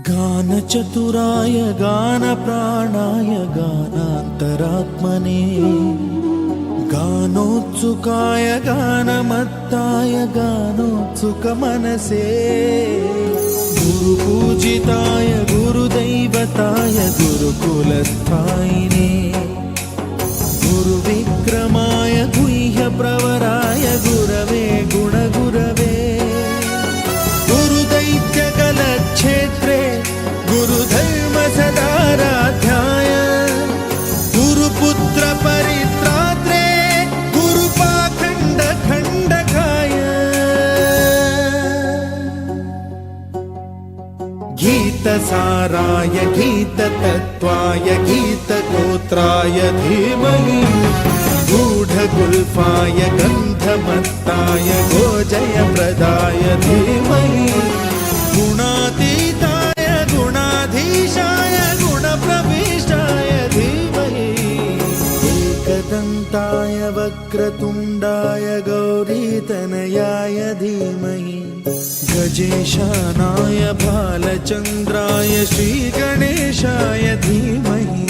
गानचतुराय गानप्राणाय गानान्तरात्मने गानोत्सुकाय गानमत्ताय गानोत्सुकमनसे गुरुपूजिताय गुरुदैवताय गुरुकुलस्थायिने गुरुविक्रमाय गुह्यप्रवराय गुरवे गुणगुरवे गुरुदैत्यकलक्षेत्रे गुरुधर्मसदाराध्याय गुरुपुत्रपरित्रात्रे गुरुपाखण्डखण्डकाय गीतसाराय गीततत्त्वाय गीतगोत्राय धीमहि गूढगुल्फाय गन्धमत्ताय गोजयप्रदाय धीमहि गुणातीताय गुणाधीशाय गुणप्रविष्टाय धीमहि एकदन्ताय वक्रतुण्डाय गौरीतनयाय धीमहि गजेशानाय भालचन्द्राय श्रीगणेशाय धीमहि